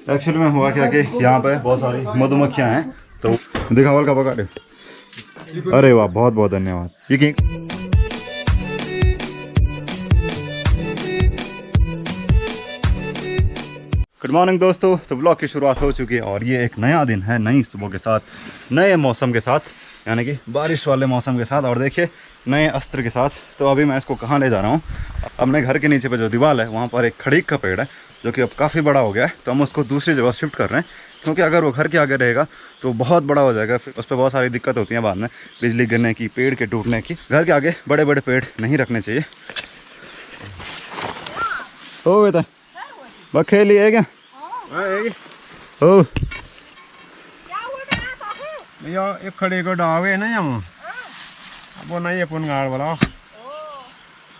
Actually में हुआ क्या कि यहाँ पे बहुत सारी मधुमक्खियाँ हैं, तो दिखावल का पकड़े। अरे वाह, बहुत बहुत धन्यवाद। ये गुड मॉर्निंग दोस्तों। तो ब्लॉग की शुरुआत हो चुकी है और ये एक नया दिन है, नई सुबह के साथ, नए मौसम के साथ, यानी कि बारिश वाले मौसम के साथ, और देखिए नए अस्त्र के साथ। तो अभी मैं इसको कहाँ ले जा रहा हूँ, अपने घर के नीचे पे जो दीवार है वहाँ पर एक खड़ीक का पेड़ है जो कि अब काफ़ी बड़ा हो गया है, तो हम उसको दूसरी जगह शिफ्ट कर रहे हैं, क्योंकि अगर वो घर के आगे रहेगा तो बहुत बड़ा हो जाएगा, फिर उस पर बहुत सारी दिक्कत होती है बाद में, बिजली गिरने की, पेड़ के टूटने की। घर के आगे बड़े बड़े पेड़ नहीं रखने चाहिए। ओ बेटा बखेली है क्या? ओ एक खड़े को डावे ना यहाँ वो नहीं अपन गाड़ वाला।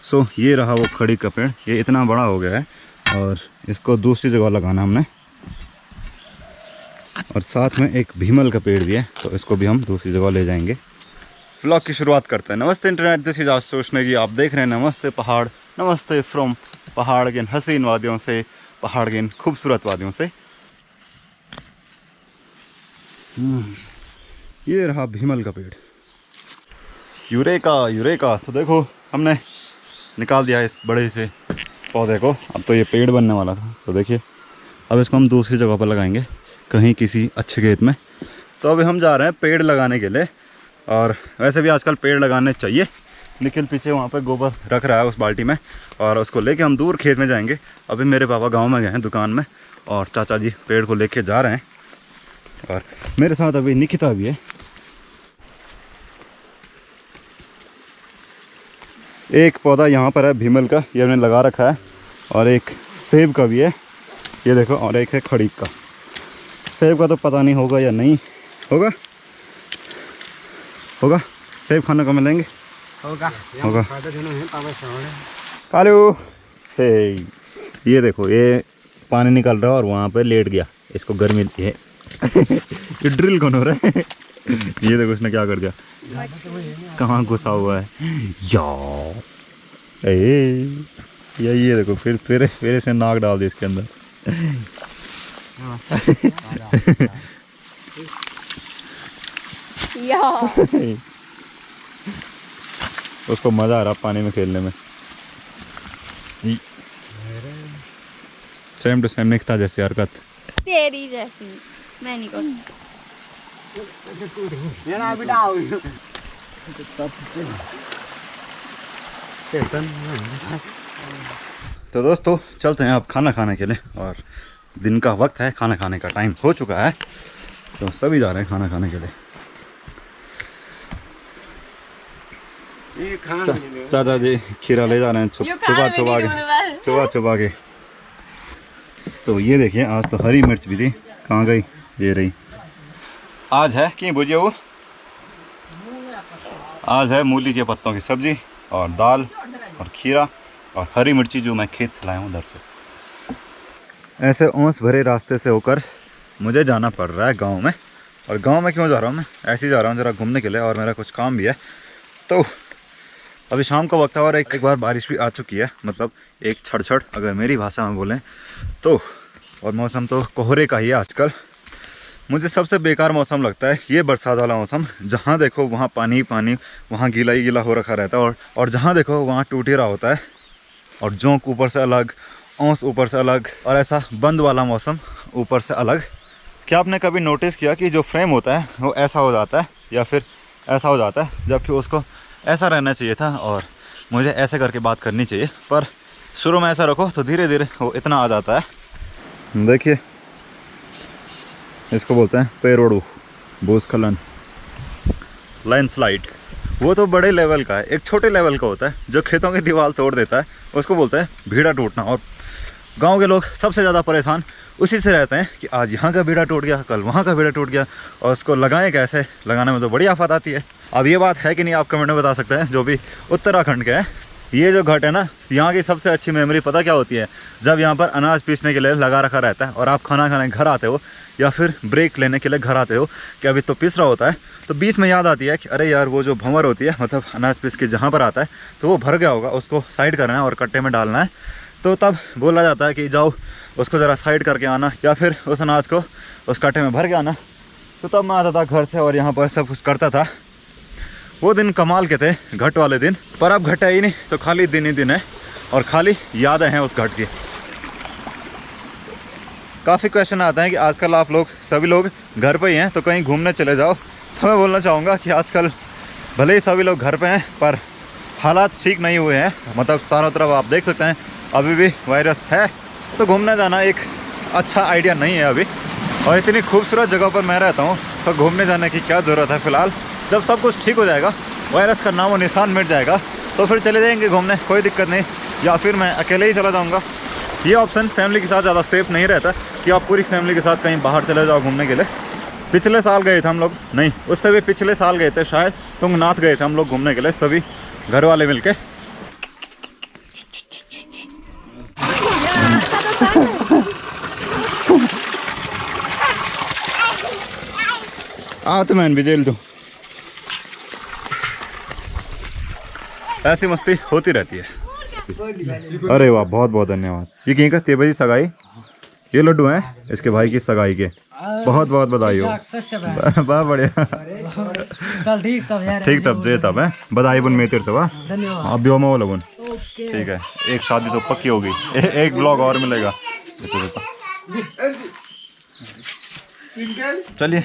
सो ये रहा वो खड़ी का पेड़, ये इतना बड़ा हो गया है और इसको दूसरी जगह लगाना हमने, और साथ में एक भीमल का पेड़ भी है, तो इसको भी हम दूसरी जगह ले जाएंगे। व्लॉग की शुरुआत करते हैं। नमस्ते internet, this is Ashutosh Negi. आप देख रहे हैं नमस्ते पहाड़, नमस्ते फ्रॉम पहाड़ के हसीन वादियों से, पहाड़ के खूबसूरत वादियों से। ये रहा भीमल का पेड़, यूरेका यूरेका। तो देखो हमने निकाल दिया इस बड़े से पौधे को, अब तो ये पेड़ बनने वाला था। तो देखिए अब इसको हम दूसरी जगह पर लगाएंगे, कहीं किसी अच्छे खेत में। तो अभी हम जा रहे हैं पेड़ लगाने के लिए, और वैसे भी आजकल पेड़ लगाने चाहिए। निखिल पीछे वहाँ पे गोबर रख रहा है उस बाल्टी में, और उसको लेके हम दूर खेत में जाएंगे। अभी मेरे पापा गांव में गए हैं दुकान में, और चाचा जी पेड़ को लेके जा रहे हैं, और मेरे साथ अभी निकिता भी है। एक पौधा यहाँ पर है भीमल का, ये हमने लगा रखा है, और एक सेब का भी है, ये देखो, और एक है खड़ीक का। सेब का तो पता नहीं होगा या नहीं होगा, होगा सेब खाने को मिलेंगे, होगा। कालू हे, ये देखो ये पानी निकल रहा है और वहाँ पे लेट गया, इसको गर्मी है। ये ड्रिल कौन हो रहा है? ये देखो इसने क्या कर दिया, कहाँ घुसा हुआ है यार। ये देखो फिर इसने नाक डाल दी इसके अंदर। उसको मजा आ रहा पानी में खेलने में। सेम टू सेम निकता जैसी हरकत, तेरी जैसी। मैं नहीं करती। तो दोस्तों चलते हैं अब खाना खाने के लिए, और दिन का वक्त है, खाना खाने का टाइम हो चुका है, तो सभी जा रहे हैं खाना खाने के लिए। चाचा जी खीरा ले जा रहे हैं छुपा के। तो ये देखिए आज तो हरी मिर्च भी थी, कहाँ गई? ये रही। आज है कि भुजिया, वो आज है मूली के पत्तों की सब्जी और दाल और खीरा और हरी मिर्ची जो मैं खेत से लाया हूँ उधर से। ऐसे ओस भरे रास्ते से होकर मुझे जाना पड़ रहा है गांव में। और गांव में क्यों जा रहा हूँ मैं? ऐसे ही जा रहा हूँ ज़रा घूमने के लिए, और मेरा कुछ काम भी है। तो अभी शाम का वक्त है और एक बार बारिश भी आ चुकी है, मतलब एक छड़ अगर मेरी भाषा में बोलें तो। और मौसम तो कोहरे का ही है आजकल। मुझे सबसे बेकार मौसम लगता है ये बरसात वाला मौसम, जहाँ देखो वहाँ पानी पानी, वहाँ गीला ही गीला हो रखा रहता है, और जहाँ देखो वहाँ टूट ही रहा होता है, और जोंक ऊपर से अलग, ओस ऊपर से अलग, और ऐसा बंद वाला मौसम ऊपर से अलग। क्या आपने कभी नोटिस किया कि जो फ्रेम होता है वो ऐसा हो जाता है या फिर ऐसा हो जाता है, जबकि उसको ऐसा रहना चाहिए था, और मुझे ऐसे करके बात करनी चाहिए, पर शुरू में ऐसा रखो तो धीरे धीरे वो इतना आ जाता है। देखिए इसको बोलते हैं पेरोडू, भूस्खलन, लैंडस्लाइड। वो तो बड़े लेवल का है, एक छोटे लेवल का होता है जो खेतों की दीवार तोड़ देता है, उसको बोलते हैं भीड़ा टूटना। और गांव के लोग सबसे ज़्यादा परेशान उसी से रहते हैं कि आज यहाँ का भीड़ा टूट गया, कल वहाँ का भीड़ा टूट गया, और उसको लगाएं कैसे? लगाने में तो बड़ी आफत आती है। अब ये बात है कि नहीं, आप कमेंट में बता सकते हैं, जो भी उत्तराखंड के हैं। ये जो घाट है ना, यहाँ की सबसे अच्छी मेमोरी पता क्या होती है? जब यहाँ पर अनाज पीसने के लिए लगा रखा रहता है और आप खाना खाने घर आते हो, या फिर ब्रेक लेने के लिए घर आते हो कि अभी तो पिस रहा होता है, तो बीच में याद आती है कि अरे यार वो जो भंवर होती है, मतलब अनाज पीस के जहाँ पर आता है, तो वो भर गया होगा, उसको साइड करना है और कट्टे में डालना है, तो तब बोला जाता है कि जाओ उसको ज़रा साइड करके आना या फिर उस अनाज को उस कांटे में भर के आना। तो तब मैं आता था घर से और यहाँ पर सब कुछ करता था। वो दिन कमाल के थे, घट वाले दिन। पर अब घट है ही नहीं, तो खाली दिन ही दिन है और खाली यादें हैं उस घट की। काफ़ी क्वेश्चन आता है कि आजकल आप लोग सभी लोग घर पे ही हैं तो कहीं घूमने चले जाओ। तो मैं बोलना चाहूँगा कि आजकल भले ही सभी लोग घर पे हैं पर हालात ठीक नहीं हुए हैं। मतलब चारों तरफ आप देख सकते हैं अभी भी वायरस है, तो घूमने जाना एक अच्छा आइडिया नहीं है अभी। और इतनी खूबसूरत जगह पर मैं रहता हूँ तो घूमने जाने की क्या ज़रूरत है फ़िलहाल। जब सब कुछ ठीक हो जाएगा, वायरस का नामो निशान मिट जाएगा, तो फिर चले जाएंगे घूमने, कोई दिक्कत नहीं। या फिर मैं अकेले ही चला जाऊँगा। ये ऑप्शन फैमिली के साथ ज़्यादा सेफ़ नहीं रहता कि आप पूरी फैमिली के साथ कहीं बाहर चले जाओ घूमने के लिए। पिछले साल गए थे हम लोग, नहीं उससे भी पिछले साल गए थे शायद, तुंगनाथ गए थे हम लोग घूमने के लिए, सभी घर वाले मिलके। तो मैं भी जेल दूँ। ऐसी मस्ती होती रहती है। अरे वाह, बहुत बहुत धन्यवाद। ये कहीं का तेबजी सगाई, ये लड्डू हैं इसके भाई की सगाई के, बहुत बहुत बधाई हो। बहुत बढ़िया। चल ठीक तब यार, ठीक तब जे तब है बधाई बुन में तेरे से वाह। धन्यवाद। अब भी हो लगन ठीक है, एक शादी तो पक्की होगी, एक ब्लॉग और मिलेगा। चलिए,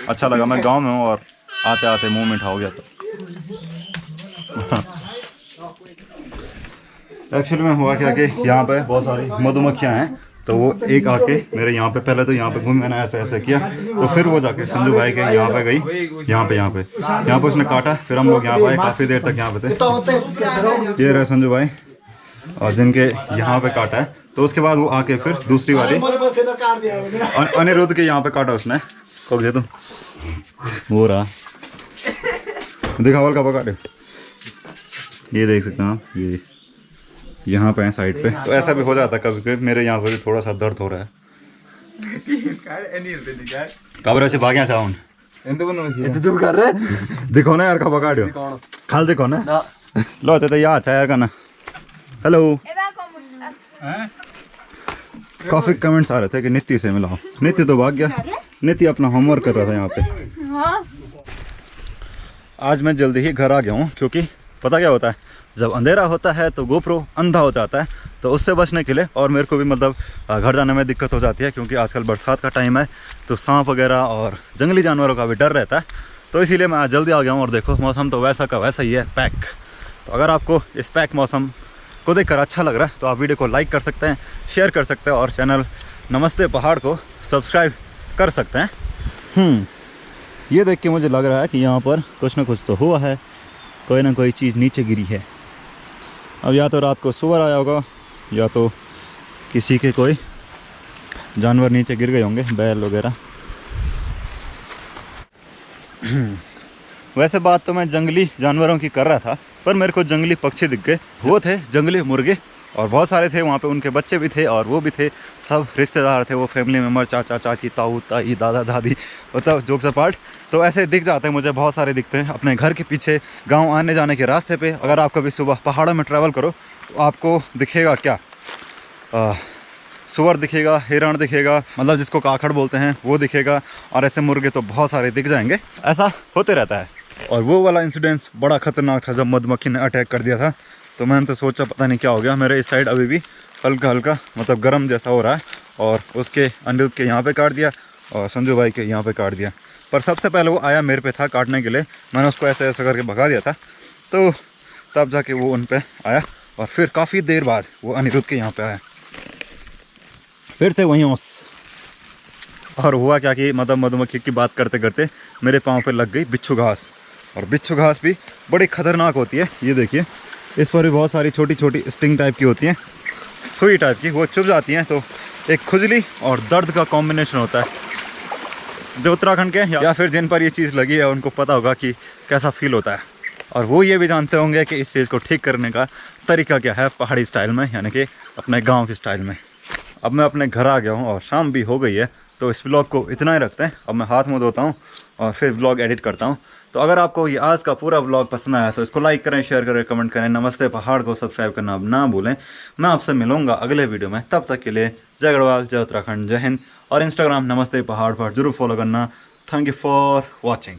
अच्छा लगा, मैं गांव में हूँ और आते आते मुंह मीठा हो गया। तो एक्चुअली में हुआ क्या कि यहाँ पे बहुत सारी मधुमक्खियाँ हैं, तो वो एक आके मेरे यहाँ पे, पहले तो यहाँ पे घूम, मैंने ऐसे ऐसे किया, तो फिर वो जाके संजू भाई के यहाँ पे गई, यहाँ पे उसने काटा। फिर हम लोग यहाँ पे आए, काफ़ी देर तक यहाँ पे थे। ये रहे संजू भाई और जिनके यहाँ पे काटा है। तो उसके बाद वो आके फिर दूसरी वाली अनिरुद्ध के यहाँ पे काटा उसने। कब जे तुम वो रहा दिखावल का पकाटे, ये देख सकते हैं आप, ये यहाँ पे है साइड पे। तो ऐसा भी हो जाता है कभी कभी, मेरे यहाँ पे भी थोड़ा सा दर्द हो रहा है। कबर से भाग्या चाहून जो कर रहे देखो ना यार, का पकाड़ो खाल देखो ना लो तो यार अच्छा यार का ना। हेलो, काफी कमेंट्स आ रहे थे कि नित्य से मिलाओ। नित्य तो भाग गया, नित्य अपना होमवर्क कर रहा था यहाँ पे। आज मैं जल्दी ही घर आ गया हूँ, क्योंकि पता क्या होता है, जब अंधेरा होता है तो गोप्रो अंधा हो जाता है। तो उससे बचने के लिए, और मेरे को भी मतलब घर जाने में दिक्कत हो जाती है, क्योंकि आजकल बरसात का टाइम है तो सांप वगैरह और जंगली जानवरों का भी डर रहता है। तो इसीलिए मैं आज जल्दी आ गया हूँ। और देखो मौसम तो वैसा का वैसा ही है, पैक। तो अगर आपको इस पैक मौसम को देखकर अच्छा लग रहा है तो आप वीडियो को लाइक कर सकते हैं, शेयर कर सकते हैं और चैनल नमस्ते पहाड़ को सब्सक्राइब कर सकते हैं। ये देख के मुझे लग रहा है कि यहाँ पर कुछ ना कुछ तो हुआ है, कोई ना कोई चीज़ नीचे गिरी है। अब या तो रात को सुअर आया होगा या तो किसी के कोई जानवर नीचे गिर गए होंगे, बैल वगैरह। वैसे बात तो मैं जंगली जानवरों की कर रहा था, पर मेरे को जंगली पक्षी दिख गए। वो थे जंगली मुर्गे, और बहुत सारे थे वहाँ पे, उनके बच्चे भी थे और वो भी थे, सब रिश्तेदार थे, वो फैमिली मेम्बर, चाचा चाची, ताऊ ताई, दादा दादी, मतलब जोक्स अपार्ट। तो ऐसे दिख जाते हैं मुझे, बहुत सारे दिखते हैं अपने घर के पीछे, गांव आने जाने के रास्ते पे। अगर आप कभी सुबह पहाड़ों में ट्रैवल करो तो आपको दिखेगा क्या, सुअर दिखेगा, हिरण दिखेगा, मतलब जिसको काखड़ बोलते हैं वो दिखेगा, और ऐसे मुर्गे तो बहुत सारे दिख जाएंगे। ऐसा होते रहता है। और वो वाला इंसिडेंस बड़ा ख़तरनाक था, जब मधुमक्खी ने अटैक कर दिया था। तो मैंने तो सोचा पता नहीं क्या हो गया, मेरे इस साइड अभी भी हल्का हल्का मतलब गर्म जैसा हो रहा है। और उसके अनिरुद्ध के यहाँ पे काट दिया और संजू भाई के यहाँ पे काट दिया। पर सबसे पहले वो आया मेरे पे था काटने के लिए, मैंने उसको ऐसे ऐसे करके भगा दिया था, तो तब जाके वो उन पे आया। और फिर काफ़ी देर बाद वो अनिरुद्ध के यहाँ पे आया, फिर से वहीं उस। और हुआ क्या कि मतलब मधुमक्खी की बात करते करते मेरे पाँव पे लग गई बिच्छू घास। और बिच्छू घास भी बड़ी खतरनाक होती है। ये देखिए, इस पर भी बहुत सारी छोटी छोटी स्टिंग टाइप की होती हैं, सुई टाइप की, वो चुभ जाती हैं। तो एक खुजली और दर्द का कॉम्बिनेशन होता है। जो उत्तराखंड के या फिर जिन पर ये चीज़ लगी है उनको पता होगा कि कैसा फील होता है। और वो ये भी जानते होंगे कि इस चीज़ को ठीक करने का तरीका क्या है पहाड़ी स्टाइल में, यानी कि अपने गाँव की स्टाइल में। अब मैं अपने घर आ गया हूँ और शाम भी हो गई है, तो इस व्लॉग को इतना ही रखते हैं। अब मैं हाथ मुँह धोता हूँ और फिर व्लॉग एडिट करता हूँ, तो अगर आपको ये आज का पूरा व्लॉग पसंद आया तो इसको लाइक करें, शेयर करें, कमेंट करें। नमस्ते पहाड़ को सब्सक्राइब करना अब ना भूलें। मैं आपसे मिलूंगा अगले वीडियो में, तब तक के लिए जय गढ़वाल, जय उत्तराखंड, जय हिंद। और इंस्टाग्राम नमस्ते पहाड़ पर जरूर फॉलो करना। Thank you for watching.